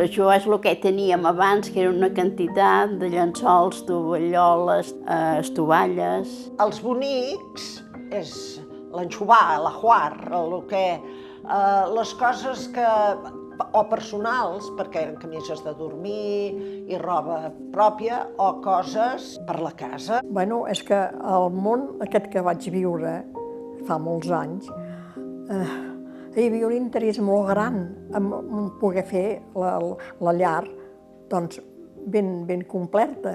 Això és el que teníem abans, que era una quantitat de llençols, tovalloles, estovalles. Els bonics és l'enxovar, l'ajuar, les coses que o personals, perquè eren camises de dormir i roba pròpia, o coses per la casa. Bueno, és que el món aquest que vaig viure fa molts anys, hi havia un interès molt gran en poder fer la llar doncs, ben completa.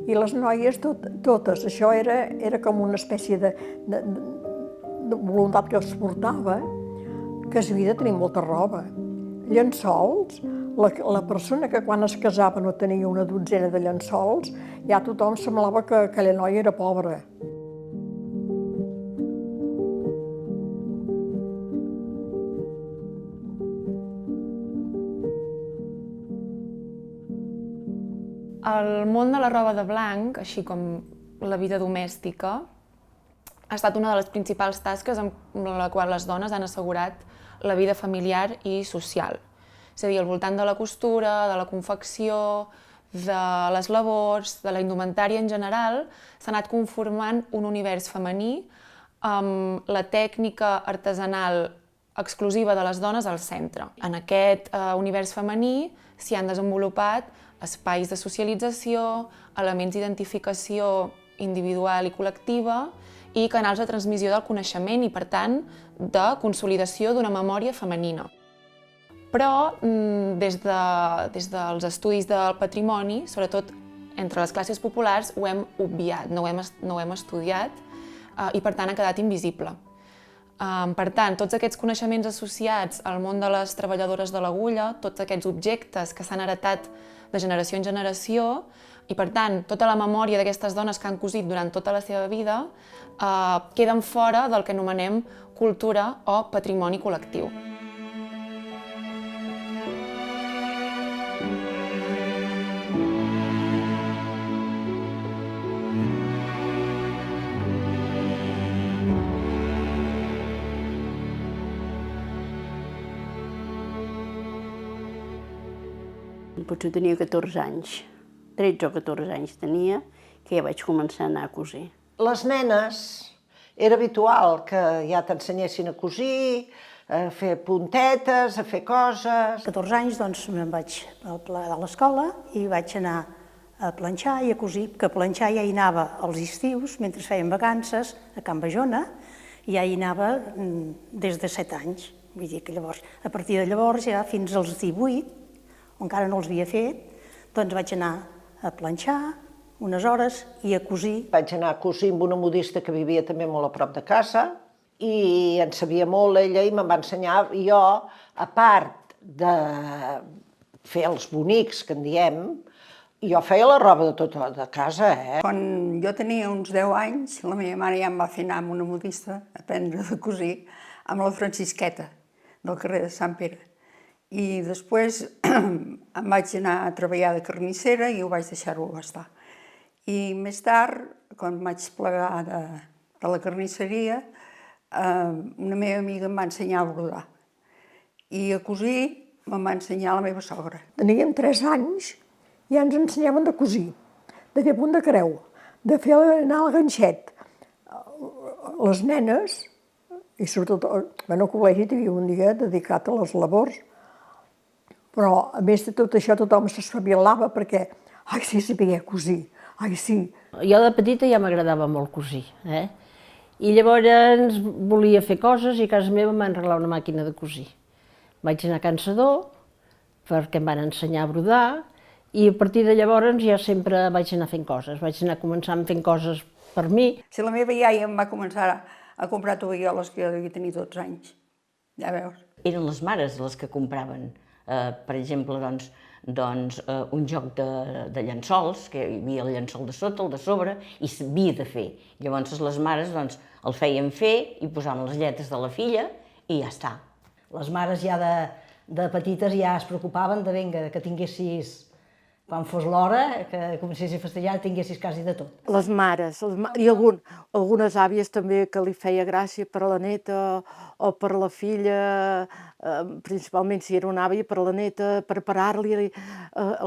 I les noies totes, això era com una espècie de voluntat que es portava, que s'havia de tenir molta roba. Llençols, la persona que quan es casava no tenia una dotzena de llençols, ja tothom semblava que aquella noia era pobra. El món de la roba de blanc, així com la vida domèstica, ha estat una de les principals tasques amb la qual les dones han assegurat la vida familiar i social. És a dir, al voltant de la costura, de la confecció, de les labors, de la indumentària en general, s'ha anat conformant un univers femení amb la tècnica artesanal exclusiva de les dones al centre. En aquest univers femení s'hi han desenvolupat espais de socialització, elements d'identificació individual i col·lectiva i canals de transmissió del coneixement i, per tant, de consolidació d'una memòria femenina. Però des dels estudis del patrimoni, sobretot entre les classes populars, ho hem obviat, no ho hem estudiat i, per tant, ha quedat invisible. Per tant, tots aquests coneixements associats al món de les treballadores de l'agulla, tots aquests objectes que s'han heretat de generació en generació i, per tant, tota la memòria d'aquestes dones que han cosit durant tota la seva vida queden fora del que anomenem cultura o patrimoni col·lectiu. Potser tenia 14 anys, 13 o 14 anys tenia, que ja vaig començar a anar a cosir. Les nenes, era habitual que ja t'ensenyessin a cosir, a fer puntetes, a fer coses. 14 anys doncs me'n vaig a l'escola i vaig anar a planxar i a cosir, que a planxar ja hi anava als estius, mentre feien vacances a Can Bajona, i ja hi anava des de 7 anys. Vull dir que llavors, a partir de llavors, ja fins als 18, encara no els havia fet, doncs vaig anar a planxar unes hores i a cosir. Vaig anar a cosir amb una modista que vivia també molt a prop de casa i en sabia molt ella i me'n va ensenyar. Jo, a part de fer els bonics, que en diem, jo feia la roba de tota de casa, Quan jo tenia uns 10 anys, la meva mare ja em va fer anar amb una modista a aprendre a cosir amb la Francisqueta, del carrer de Sant Pere. I després em vaig anar a treballar de carnissera i ho vaig deixar-ho estar. I més tard, quan vaig plegar de la carnisseria, una meva amiga em va ensenyar a brodar. I a cosir me'n va ensenyar la meva sogra. Teníem 3 anys i ja ens ensenyaven de cosir, de fer punt de creu, de fer anar el ganxet. Les nenes, i sobretot al col·legi, hi havia un dia dedicat a les labors. Però, a més de tot això, tothom s'espavilava perquè ai, sí, sabia cosir, ai, sí. Jo de petita ja m'agradava molt cosir, I llavors volia fer coses i a casa meva em van regalar una màquina de cosir. Vaig anar a Can Sedó perquè em van ensenyar a brodar i a partir de llavors ja sempre vaig anar fent coses. Vaig anar començant fent coses per mi. Si la meva iaia em va començar a comprar tovalloles que jo devia tenir 12 anys, ja veus. Eren les mares les que compraven. Per exemple, un joc de llençols, que hi havia el llençol de sota, el de sobre, i s'havia de fer. Llavors les mares el feien fer i posaven les lletres de la filla i ja està. Les mares ja de petites ja es preocupaven de que tinguessis quan fos l'hora, que comencessis a festejar, tinguessis quasi de tot. Les mares, i algunes àvies també que li feia gràcia per a la neta o per a la filla, principalment si era una àvia, per a la neta, preparar-li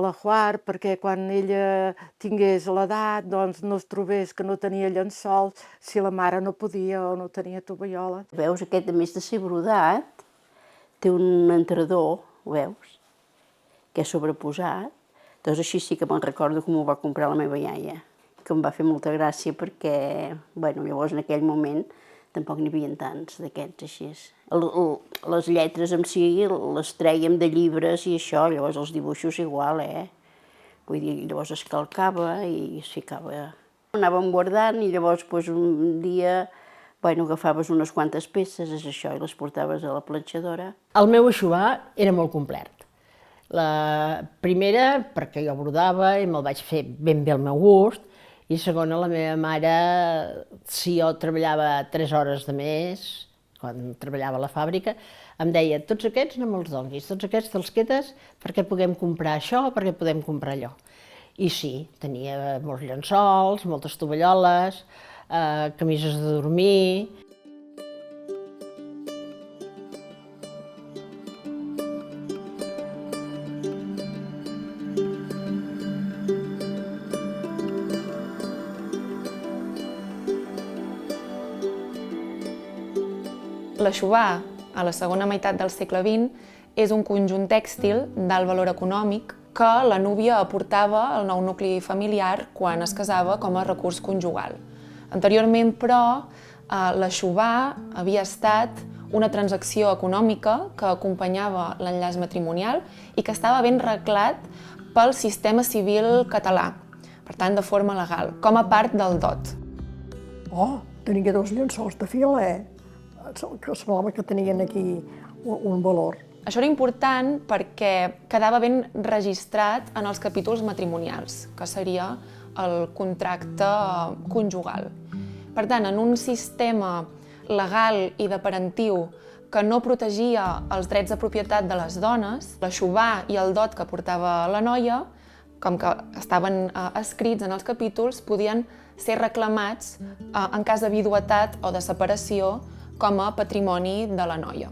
l'ajuar perquè quan ella tingués l'edat doncs no es trobés que no tenia llençols si la mare no podia o no tenia tovallola. Veus, aquest a més de ser brodat, té un entrador, ho veus, que és sobreposat. Doncs així sí que me'n recordo com ho va comprar la meva iaia, que em va fer molta gràcia perquè, bueno, llavors en aquell moment tampoc n'hi havia tants d'aquests així. Les lletres en si les trèiem de llibres i això, llavors els dibuixos igual, Vull dir, llavors es calcava i es ficava. Anàvem guardant i llavors un dia, bueno, agafaves unes quantes peces, és això, i les portaves a la planxadora. El meu eixugar era molt complet. La primera, perquè jo brodava i me'l vaig fer ben bé al meu gust, i segona, la meva mare, si jo treballava 3 hores de més, quan treballava a la fàbrica, em deia, tots aquests no me'ls donis, tots aquests te'ls quedes perquè puguem comprar això, perquè podem comprar allò. I sí, tenia molts llençols, moltes tovalloles, camises de dormir. L'aixuvar, a la segona meitat del segle XX, és un conjunt tèxtil d'alt valor econòmic que la núvia aportava al nou nucli familiar quan es casava com a recurs conjugal. Anteriorment, però, l'aixuvar havia estat una transacció econòmica que acompanyava l'enllaç matrimonial i que estava ben reglat pel sistema civil català, per tant, de forma legal, com a part del dot. Oh, tenia 2 llençols de fila, que semblava que tenien aquí un valor. Això era important perquè quedava ben registrat en els capítols matrimonials, que seria el contracte conjugal. Per tant, en un sistema legal i de parentiu que no protegia els drets de propietat de les dones, l'aixuvar i el dot que portava la noia, com que estaven escrits en els capítols, podien ser reclamats en cas de viduïtat o de separació com a patrimoni de la noia.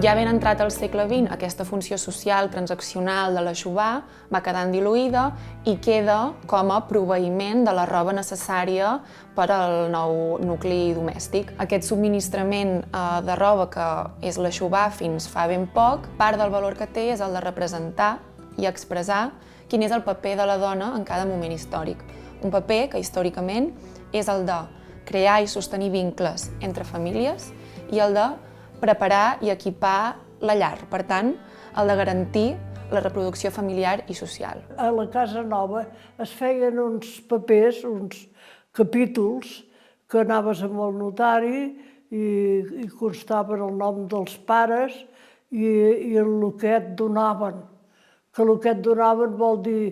Ja ben entrat al segle XX, aquesta funció social transaccional de l'aixuvar va quedant diluïda i queda com a proveïment de la roba necessària per al nou nucli domèstic. Aquest subministrament de roba que és l'aixuvar fins fa ben poc, part del valor que té és el de representar i expressar quin és el paper de la dona en cada moment històric. Un paper que històricament és el de crear i sostenir vincles entre famílies i el de preparar i equipar la llar, per tant, el de garantir la reproducció familiar i social. A la casa nova es feien uns papers, uns capítols, que anaves amb el notari i constaven el nom dels pares i el que et donaven. Que el que et donaven vol dir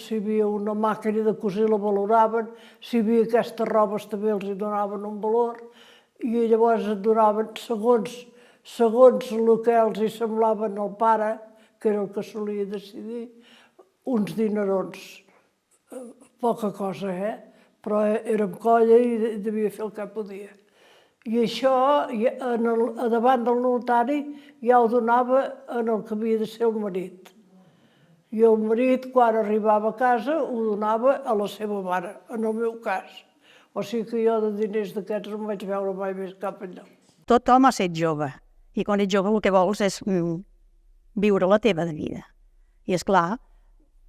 si hi havia una màquina de cosir la valoraven, si hi havia aquestes robes també els hi donaven un valor, i llavors et donaven, segons el que els hi semblaven al pare, que era el que solia decidir, uns dinerons. Poca cosa, però érem colla i devia fer el que podia. I això, davant del notari, ja ho donava en el que havia de ser el marit. I el marit, quan arribava a casa, ho donava a la seva mare, en el meu cas. O sigui que jo de diners d'aquests no em vaig veure mai més cap enlloc. Tot home ha set jove, i quan ets jove el que vols és viure la teva vida. I és clar,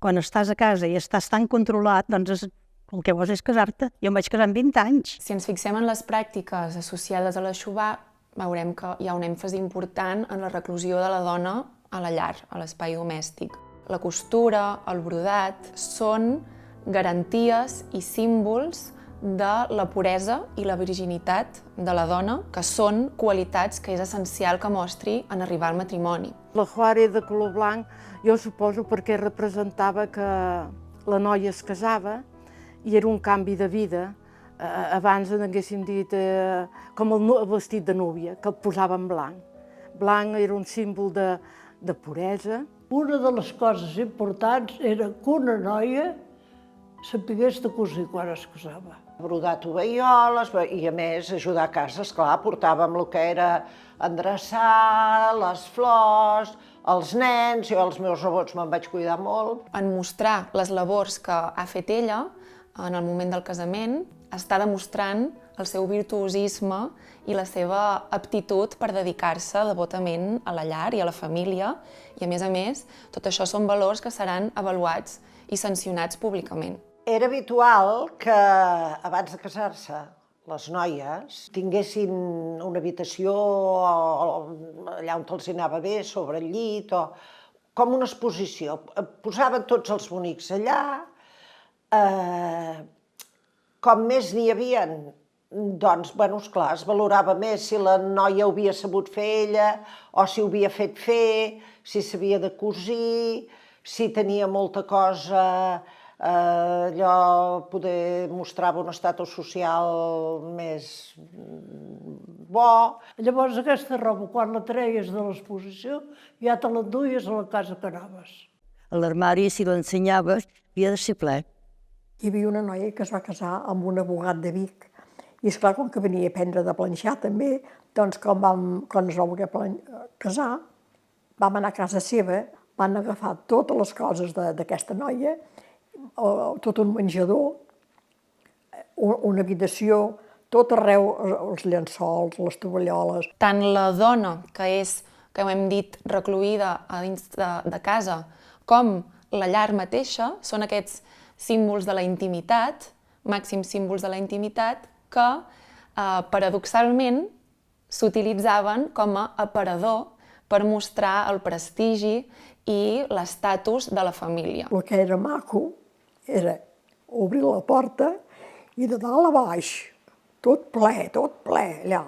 quan estàs a casa i estàs tan controlat, doncs el que vols és casar-te. Jo em vaig casar amb 20 anys. Si ens fixem en les pràctiques associades a l'aixuvar, veurem que hi ha un èmfasi important en la reclusió de la dona a la llar, a l'espai domèstic. La costura, el brodat, són garanties i símbols de la puresa i la virginitat de la dona, que són qualitats que és essencial que mostri en arribar al matrimoni. L'ajuar era de color blanc, jo suposo perquè representava que la noia es casava i era un canvi de vida. Abans en haguéssim dit com el vestit de núvia, que el posaven blanc. Blanc era un símbol de puresa. Una de les coses importants era que una noia sapigués de cosir quan es casava. Brodar tovalloles i, a més, ajudar a casa. Esclar, portàvem el que era endreçar, les flors, els nens. Jo als meus nebots me'n vaig cuidar molt. En mostrar les labors que ha fet ella en el moment del casament, està demostrant el seu virtuosisme i la seva aptitud per dedicar-se devotament a la llar i a la família. I, a més, tot això són valors que seran avaluats i sancionats públicament. Era habitual que, abans de casar-se, les noies tinguessin una habitació allà on els anava bé, sobre el llit, o com una exposició. Posaven tots els bonics allà. Com més n'hi havia, doncs, esclar, es valorava més si la noia ho havia sabut fer ella, o si ho havia fet fer, si sabia de cosir, si tenia molta cosa, allò poder mostrava un estatus social més bo. Llavors aquesta roba, quan la treies de l'exposició, ja te l'enduies a la casa que anaves. A l'armari, si l'ensenyaves, havia de ser ple. Hi havia una noia que es va casar amb un abogat de Vic. I esclar, com que venia a aprendre de planxar també, doncs quan es va voler casar, vam anar a casa seva, van agafar totes les coses d'aquesta noia, tot un menjador, una habitació, tot arreu, els llençols, les tovalloles. Tant la dona, que és, que ho hem dit, recluïda a dins de casa, com la llar mateixa, són aquests símbols de la intimitat, màxims símbols de la intimitat, que paradoxalment s'utilitzaven com a aparador per mostrar el prestigi i l'estatus de la família. El que era maco era obrir la porta i de dalt a baix, tot ple, allà,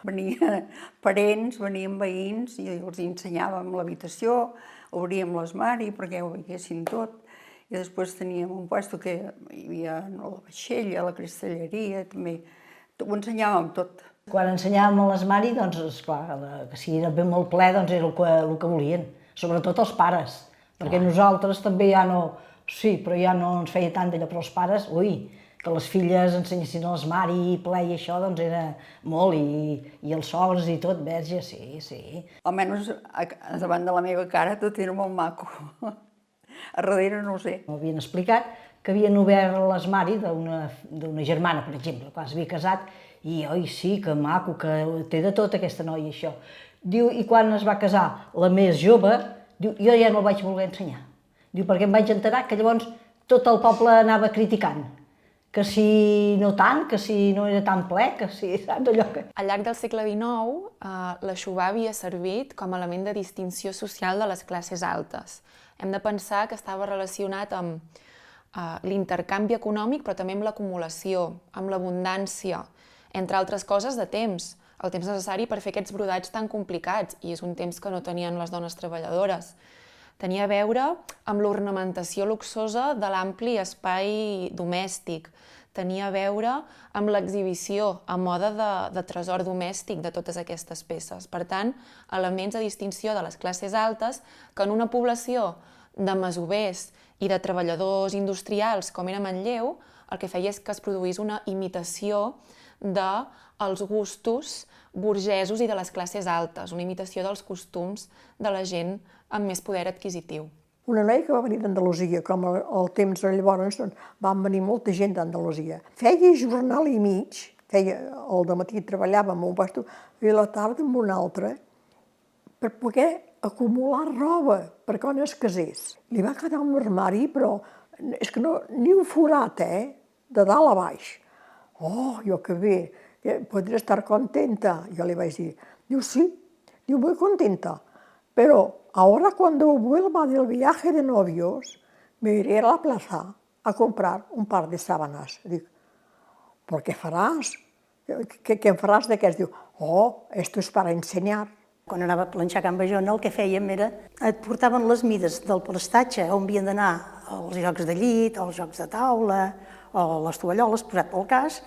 Venien parents, venien veïns i els ensenyàvem l'habitació, obríem l'armari perquè ho veiessin tot. I després teníem un lloc que hi havia la vaixella, la cristalleria, també. Ho ensenyàvem tot. Quan ensenyàvem l'armari, doncs, esclar, que si era ben molt ple, doncs era el que volien. Sobretot els pares, perquè nosaltres també ja no... Sí, però ja no ens feia tant d'allò, però els pares, que les filles ensenyessin l'armari ple i això, doncs era molt, i els sogres i tot, verge, sí. Almenys davant de la meva cara tot era molt maco. A darrere no ho sé. M'havien explicat que havien obert l'armari d'una germana, per exemple, quan s'havia casat, i oi, sí, que maco, que té de tot aquesta noia, això. Diu, i quan es va casar la més jove, diu, jo ja no el vaig voler ensenyar. Diu, perquè em vaig enterar que llavors tot el poble anava criticant. Que si no tant, que si no era tan ple, que si, saps allò que... Al llarg del segle XIX, l'aixovar havia servit com a element de distinció social de les classes altes. Hem de pensar que estava relacionat amb l'intercanvi econòmic, però també amb l'acumulació, amb l'abundància, entre altres coses de temps, el temps necessari per fer aquests brodats tan complicats, i és un temps que no tenien les dones treballadores. Tenia a veure amb l'ornamentació luxosa de l'ampli espai domèstic, tenia a veure amb l'exhibició a moda de tresor domèstic de totes aquestes peces. Per tant, elements de distinció de les classes altes que en una població de masovers i de treballadors industrials com era Manlleu, el que feia és que es produís una imitació dels gustos burgesos i de les classes altes, una imitació dels costums de la gent amb més poder adquisitiu. Una noia que va venir d'Andalusia, com al temps de llavors van venir molta gent d'Andalusia. Feia jornal i mig, el dematí treballava en un lloc i la tarda en un altre, per poder acumular roba per quan es casés. Li va quedar un armari, però és que no, ni un forat, de dalt a baix. Oh, jo que bé, podré estar contenta. Jo li vaig dir, diu, sí, diu, muy contenta, pero ahora cuando vuelva del viaje de novios, me iré a la plaza a comprar un par de sábanas. Dic, ¿por qué faràs? Què faràs d'aquests? Diu, oh, esto es para enseñar. Quan anava a planxar a Can Bajona, el que fèiem era, et portaven les mides del prestatge on havien d'anar els jocs de llit, els jocs de taula, o les tovalloles, posat pel cas,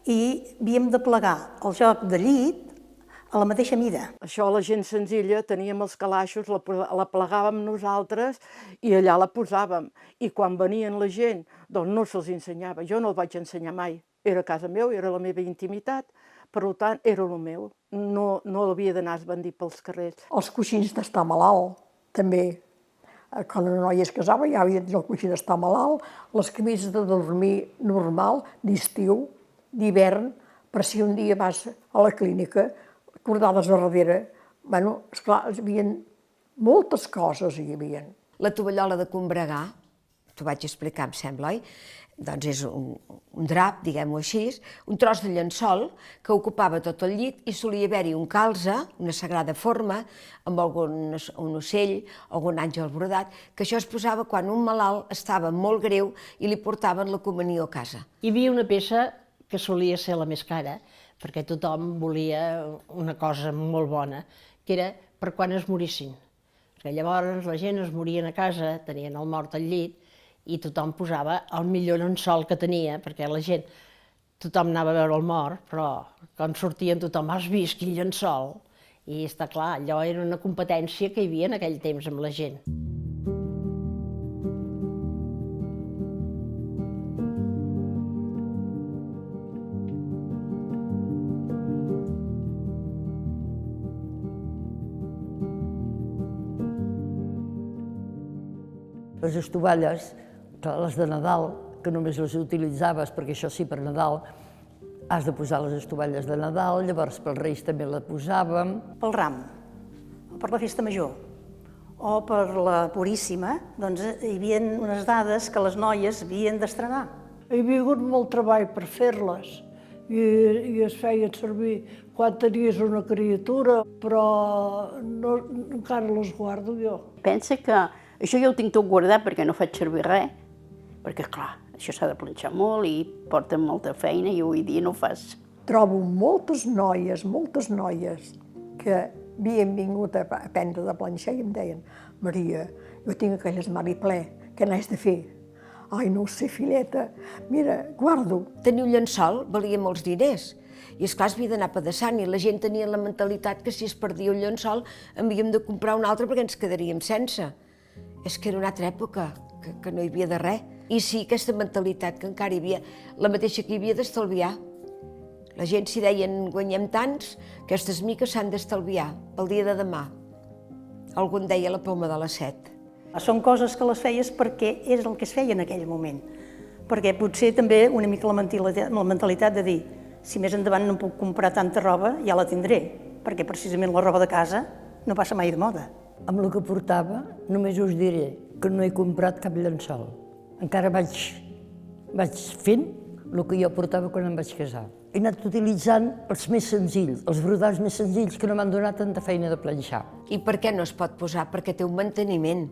i havíem de plegar el joc de llit a la mateixa mida. Això la gent senzilla, teníem els calaixos, la plegàvem nosaltres i allà la posàvem. I quan venien la gent, doncs no se'ls ensenyava. Jo no el vaig ensenyar mai. Era a casa meu, era la meva intimitat, per tant, era el meu. No havia d'anar a esbandir pels carrers. Els coixins d'estar malalt, també. Quan una noia es casava ja havia de tenir el coixí d'estar malalt, les camises de dormir normal, d'estiu, d'hivern, per si un dia vas a la clínica, acordades a darrere. Bueno, esclar, hi havia moltes coses, hi havia. La tovallola de combregar, t'ho vaig explicar, em sembla, oi? Doncs és un drap, diguem-ho així, un tros de llençol que ocupava tot el llit i solia haver-hi un calze, una sagrada forma, amb un ocell, algun àngel brodat, que això es posava quan un malalt estava molt greu i li portaven la comunió a casa. Hi havia una peça que solia ser la més cara, perquè tothom volia una cosa molt bona, que era per quan es morissin. Perquè llavors la gent es morien a casa, tenien el mort al llit, i tothom posava el millor llençol que tenia, perquè la gent, tothom anava a veure el mort, però quan sortien tothom, has vist quin llençol? I està clar, allò era una competència que hi havia en aquell temps amb la gent. Les estovalles, les de Nadal, que només les utilitzaves, perquè això sí, per Nadal, has de posar les estovalles de Nadal, llavors pels Reis també la posàvem. Pel ram, o per la festa major, o per la Puríssima, doncs hi havia unes dades que les noies havien d'estrenar. Hi havia hagut molt treball per fer-les i es feien servir quan tenies una criatura, però encara les guardo jo. Pensa que això jo ho tinc tot guardat perquè no faig servir res, perquè clar, això s'ha de planxar molt i porta molta feina i avui dia no ho fas. Trobo moltes noies que havien vingut a aprendre de planxar i em deien: Maria, jo tinc aquell armari ple, què n'has de fer? Ai, no ho sé, filleta, mira, guardo. Tenir un llençol valia molts diners. I esclar, es havia d'anar pedaçant i la gent tenia la mentalitat que si es perdia un llençol havíem de comprar un altre perquè ens quedaríem sense. És que era una altra època, que no hi havia de res. I sí, aquesta mentalitat que encara hi havia, la mateixa que hi havia d'estalviar. La gent s'hi deien, guanyem tants, aquestes miques s'han d'estalviar pel dia de demà. Algú en deia la poma de la set. Són coses que les feies perquè és el que es feia en aquell moment. Perquè potser també una mica la mentalitat de dir si més endavant no puc comprar tanta roba, ja la tindré, perquè precisament la roba de casa no passa mai de moda. Amb el que portava, només us diré que no he comprat cap llençol. Encara vaig fent el que jo portava quan em vaig casar. He anat utilitzant els més senzills, els brodats més senzills que no m'han donat tanta feina de planxar. I per què no es pot posar? Perquè té un manteniment.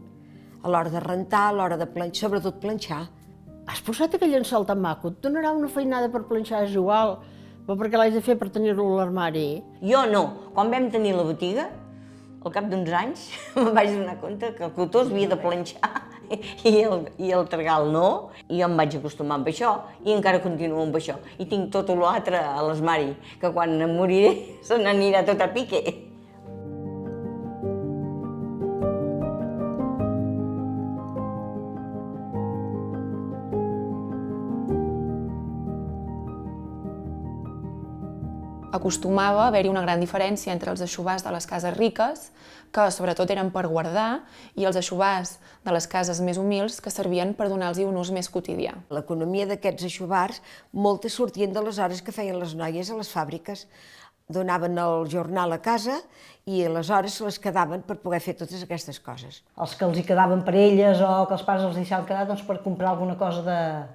A l'hora de rentar, a l'hora de planxar, sobretot planxar. Has posat aquell llençol tan maco, et donarà una feinada per planxar, és igual, però perquè l'haig de fer per tenir-lo a l'armari. Jo no. Quan vam tenir la botiga, al cap d'uns anys, em vaig donar compte que el cotó s'havia de planxar i el tragal no, i jo em vaig acostumar amb això i encara continuo amb això. I tinc tot l'altre a l'armari, que quan em moriré se n'anirà tot a pique. Acostumava a haver-hi una gran diferència entre els aixovars de les cases riques, que sobretot eren per guardar, i els aixovars de les cases més humils, que servien per donar-los un ús més quotidià. L'economia d'aquests aixovars, moltes sortien de les hores que feien les noies a les fàbriques. Donaven el jornal a casa i aleshores se les quedaven per poder fer totes aquestes coses. Els que els hi quedaven per elles o que els pares els deixaven quedar doncs, per comprar alguna cosa de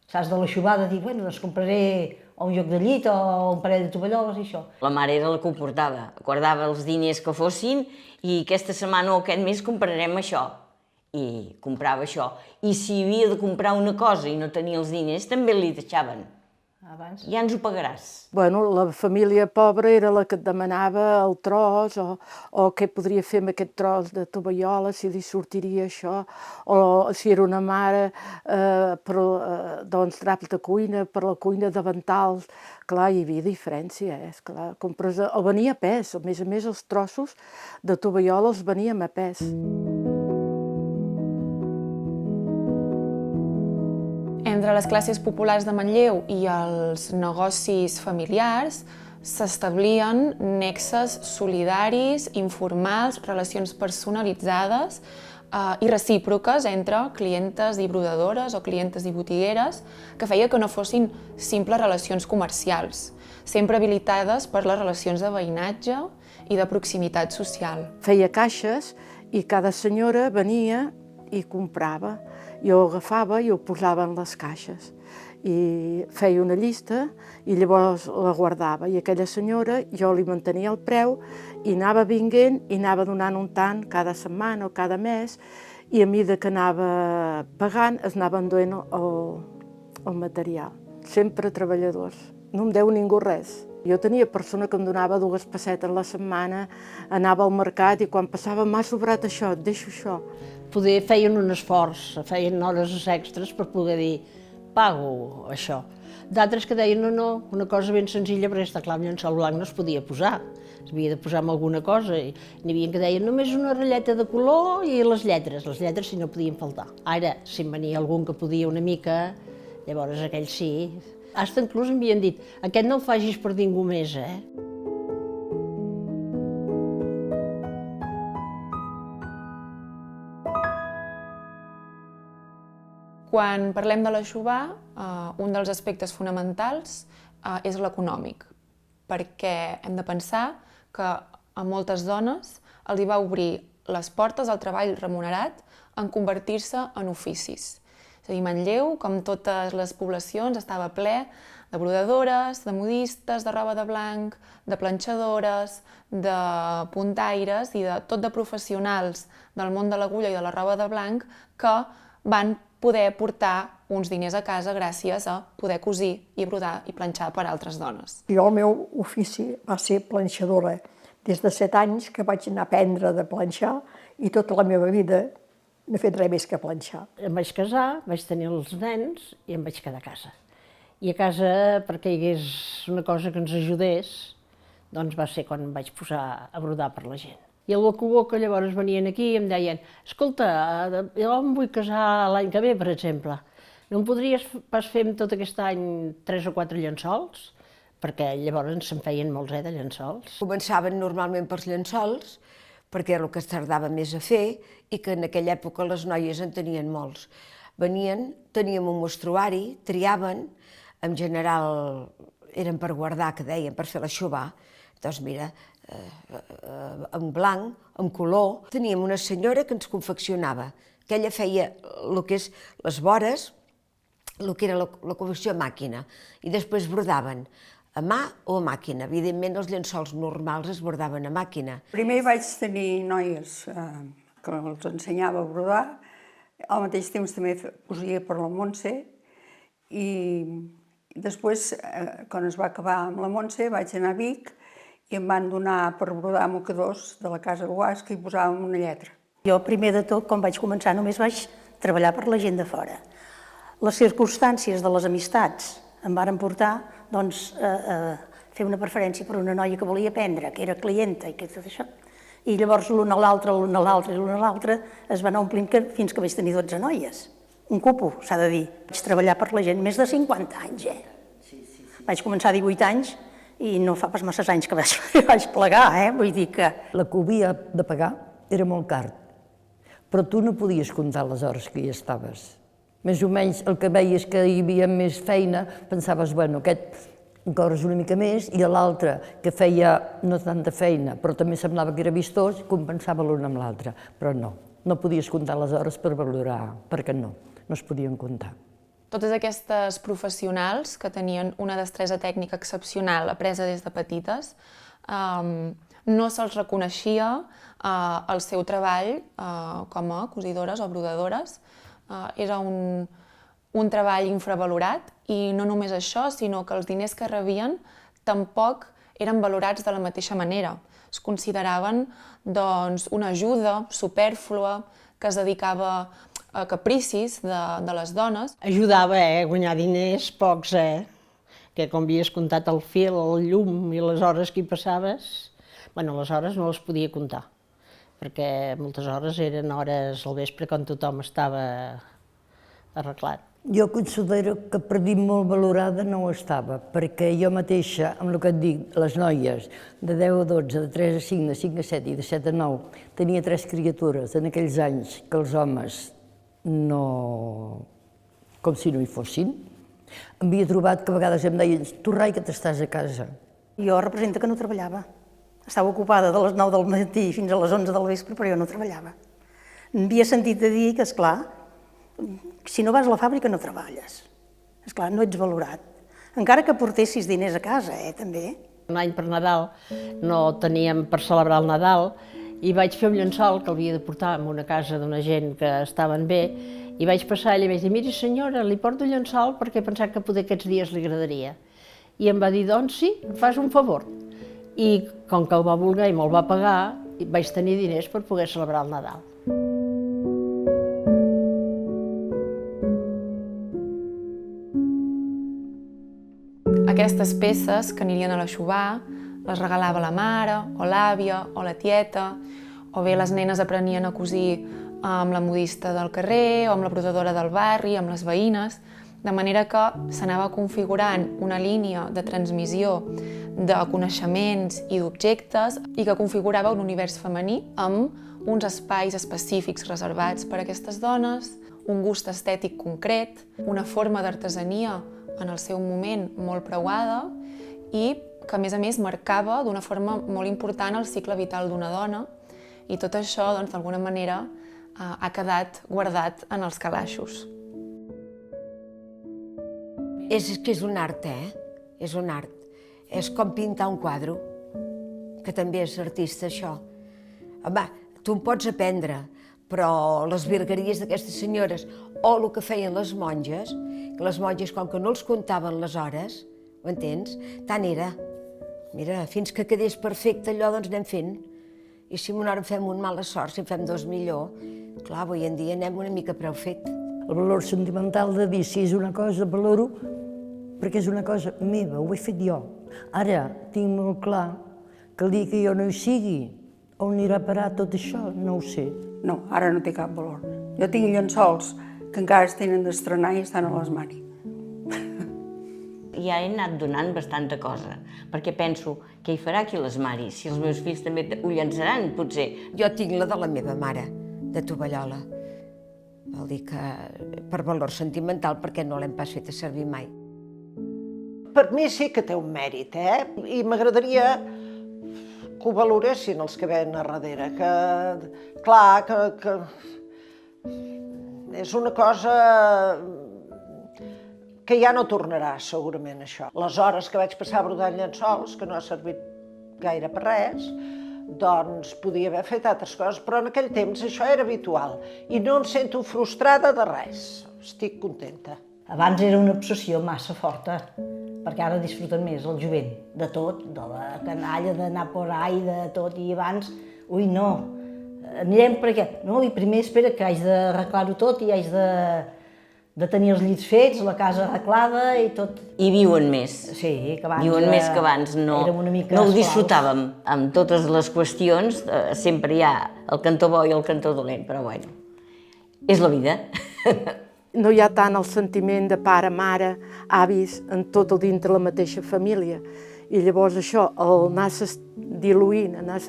l'aixovada, dir, bueno, doncs compraré o un joc de llit o un parell de tovalloles i això. La mare era la que ho portava, guardava els diners que fossin i aquesta setmana o aquest mes comprarem això. I comprava això. I si havia de comprar una cosa i no tenia els diners, també li deixaven. abans. Ja ens ho pagaràs. Bueno, la família pobra era la que et demanava el tros o què podria fer amb aquest tros de tovallola, si li sortiria això, o si era una mare, doncs draps de cuina, per la cuina davantals. Clar, hi havia diferència, esclar. O venia a pes, a més els trossos de tovallola els veníem a pes. Entre les classes populars de Manlleu i els negocis familiars s'establien nexes solidaris, informals, relacions personalitzades i recíproques entre clientes i brodadores o clientes i botigueres, que feia que no fossin simples relacions comercials, sempre habilitades per les relacions de veïnatge i de proximitat social. Feia caixes i cada senyora venia i comprava. Jo ho agafava i ho posava en les caixes i feia una llista i llavors la guardava, i aquella senyora jo li mantenia el preu i anava vinguent i anava donant un tant cada setmana o cada mes, i a mesura que anava pagant es anava enduent el material. Sempre treballadors, no em deu ningú res. Jo tenia persona que em donava 2 pessetes la setmana, anava al mercat i quan passava m'ha sobrat això, et deixo això. Poder feien un esforç, feien hores extres per poder dir pago això. D'altres que deien no, una cosa ben senzilla, perquè està clar, el llençol blanc no es podia posar, s'havia de posar amb alguna cosa, i n'hi havia que deien només una ratlleta de color i les lletres si no podien faltar. Ara, si en venia algun que podia una mica, llavors aquell sí. Hasta inclús m'havien dit, aquest no el facis per ningú més, Quan parlem de l'Aixovar, un dels aspectes fonamentals és l'econòmic, perquè hem de pensar que a moltes dones els hi va obrir les portes al treball remunerat en convertir-se en oficis. És a dir, Manlleu, com totes les poblacions, estava ple de brodadores, de modistes, de roba de blanc, de planxadores, de puntaires i de tot de professionals del món de l'agulla i de la roba de blanc que van poder portar uns diners a casa gràcies a poder cosir i brodar i planxar per altres dones. Jo el meu ofici va ser planxadora. Des de 7 anys que vaig anar a aprendre de planxar i tota la meva vida no he fet res més que planxar. Em vaig casar, vaig tenir els nens i em vaig quedar a casa. I a casa, perquè hi hagués una cosa que ens ajudés, doncs va ser quan em vaig posar a brodar per la gent. I el boca llavors venien aquí i em deien escolta, jo em vull casar l'any que ve, per exemple. No em podries pas fer tot aquest any 3 o 4 llençols? Perquè llavors se'n feien molts, de llençols. Començaven normalment pels llençols, perquè era el que es tardava més a fer i que en aquella època les noies en tenien molts. Venien, teníem un mostruari, triaven, en general eren per guardar, que deien, per fer l'Aixovar. Doncs mira, en blanc, en color. Teníem una senyora que ens confeccionava, que ella feia el que és les vores, el que era la confecció a màquina, i després brodaven a mà o a màquina. Evidentment, els llençols normals es bordaven a màquina. Primer vaig tenir noies que els ensenyava a brodar, al mateix temps també cosia per la Montse, i després, quan es va acabar amb la Montse, vaig anar a Vic i em van donar per brodar mocadors de la Casa Guas, que hi posàvem una lletra. Jo, primer de tot, quan vaig començar, només vaig treballar per la gent de fora. Les circumstàncies de les amistats em varen portar doncs, a fer una preferència per una noia que volia aprendre, que era clienta i que tot això. I llavors l'una a l'altra, l'una a l'altra i l'una a l'altra es va anar omplint fins que vaig tenir 12 noies. Un cupo, s'ha de dir. Vaig treballar per la gent més de 50 anys, Vaig començar a 18 anys i no fa pas massa anys que vaig plegar, Vull dir que... La que havia de pagar era molt car, però tu no podies comptar les hores que hi estaves. Més o menys el que veies que hi havia més feina, pensaves, bueno, aquest cobres una mica més, i l'altre, que feia no tanta feina, però també semblava que era vistós, compensava l'un amb l'altre. Però no podies comptar les hores per valorar, perquè no es podien comptar. Totes aquestes professionals que tenien una destresa tècnica excepcional apresa des de petites, no se'ls reconeixia el seu treball com a cosidores o brodadores. Era un treball infravalorat i no només això, sinó que els diners que rebien tampoc eren valorats de la mateixa manera. Es consideraven doncs, una ajuda supèrflua que es dedicava a capricis de les dones. Ajudava a guanyar diners, pocs, que com havies comptat el fil, el llum i les hores que hi passaves, les hores no les podia comptar, perquè moltes hores eren hores al vespre quan tothom estava arreglat. Jo considero que per dir molt valorada no ho estava, perquè jo mateixa, amb el que et dic, les noies de 10 a 12, de 3 a 5, de 5 a 7 i de 7 a 9, tenia 3 criatures en aquells anys que els homes no... com si no hi fossin. Em havia trobat que a vegades em deien, tu Rai, que t'estàs a casa. Jo representa que no treballava. Estava ocupada de les 9 del matí fins a les 11 del vespre, però jo no treballava. Havia sentit a dir que, esclar, si no vas a la fàbrica no treballes. Esclar, no ets valorat. Encara que portessis diners a casa, també. Un any per Nadal no teníem per celebrar el Nadal i vaig fer un llençol que l'havia de portar a una casa d'una gent que estaven bé i vaig passar allà i vaig dir, miri senyora, li porto el llençol perquè he pensat que poder aquests dies li agradaria. I em va dir, doncs sí, em fas un favor. I com que el va voler i me'l va pagar, vaig tenir diners per poder celebrar el Nadal. Aquestes peces que anirien a l'eixuvar les regalava la mare, o l'àvia, o la tieta, o bé les nenes aprenien a cosir amb la modista del carrer, o amb la brodadora del barri, amb les veïnes, de manera que s'anava configurant una línia de transmissió de coneixements i d'objectes i que configurava un univers femení amb uns espais específics reservats per a aquestes dones, un gust estètic concret, una forma d'artesania en el seu moment molt preuada i que, a més, marcava d'una forma molt important el cicle vital d'una dona i tot això, doncs, d'alguna manera, ha quedat guardat en els calaixos. És que és un art, És un art. És com pintar un quadre, que també és artista, això. Home, tu en pots aprendre, però les virgueries d'aquestes senyores o el que feien les monges, que les monges, com que no els comptaven les hores, ho entens? Tant era. Mira, fins que quedés perfecte allò, doncs anem fent. I si una hora en fem un mala sort, si en fem dos millor, clar, avui en dia anem una mica prou fet. El valor sentimental de dir si és una cosa, valoro, perquè és una cosa meva, ho he fet jo. Ara tinc molt clar que el dia que jo no hi sigui, on anirà a parar tot això, no ho sé. No, ara no té cap valor. Jo tinc llençols que encara es tenen d'estrenar i estan a l'armari. Ja he anat donant bastanta cosa, perquè penso, què hi farà aquí les maris? Si els meus fills també ho llançaran, potser. Jo tinc la de la meva mare, de Tovallola. Vol dir que per valor sentimental, perquè no l'hem pas fet a servir mai. Per mi sí que té un mèrit, I m'agradaria que ho valoressin els que ven a darrere, que, clar, que és una cosa que ja no tornarà, segurament, això. Les hores que vaig passar brodant llençols, que no ha servit gaire per res, doncs podia haver fet altres coses, però en aquell temps això era habitual i no em sento frustrada de res, estic contenta. Abans era una obsessió massa forta, perquè ara disfruten més el jovent, de tot, de la canalla, d'anar por ahí, de tot, i abans, ui, no, anirem per què? No, i primer espera que haig d'arreglar-ho tot i haig de tenir els llits fets, la casa arreglada i tot. I viuen més. Sí, que abans viuen més que abans, no ho disfrutàvem. Amb totes les qüestions, sempre hi ha el cantó bo i el cantó dolent, però bueno, és la vida. No hi ha tant el sentiment de pare, mare, avis, en tot el dintre la mateixa família. I llavors això, el anar-se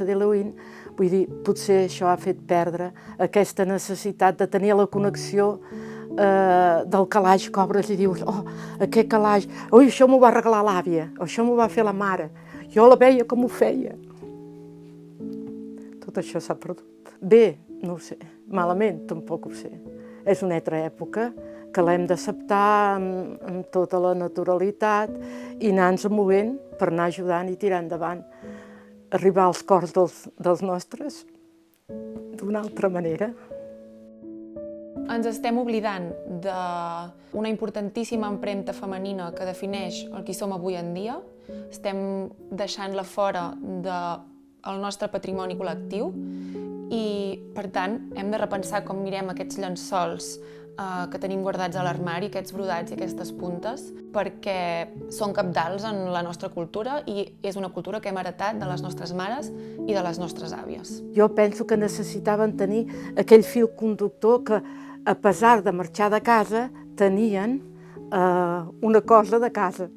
diluint, vull dir, potser això ha fet perdre aquesta necessitat de tenir la connexió del calaix que obres i dius, oh, aquest calaix, ui, això m'ho va arreglar l'àvia, això m'ho va fer la mare, jo la veia com ho feia. Tot això s'ha perdut. Bé, no ho sé, malament tampoc ho sé. És una altra època que l'hem d'acceptar amb tota la naturalitat i anar-nos movent per anar ajudant i tirar endavant. Arribar als cors dels nostres d'una altra manera. Ens estem oblidant d'una importantíssima empremta femenina que defineix el qui som avui en dia. Estem deixant-la fora del nostre patrimoni col·lectiu i, per tant, hem de repensar com mirem aquests llençols que tenim guardats a l'armari, aquests brodats i aquestes puntes, perquè són cabdals en la nostra cultura i és una cultura que hem heretat de les nostres mares i de les nostres àvies. Jo penso que necessitaven tenir aquell fil conductor que, a pesar de marxar de casa, tenien una cosa de casa.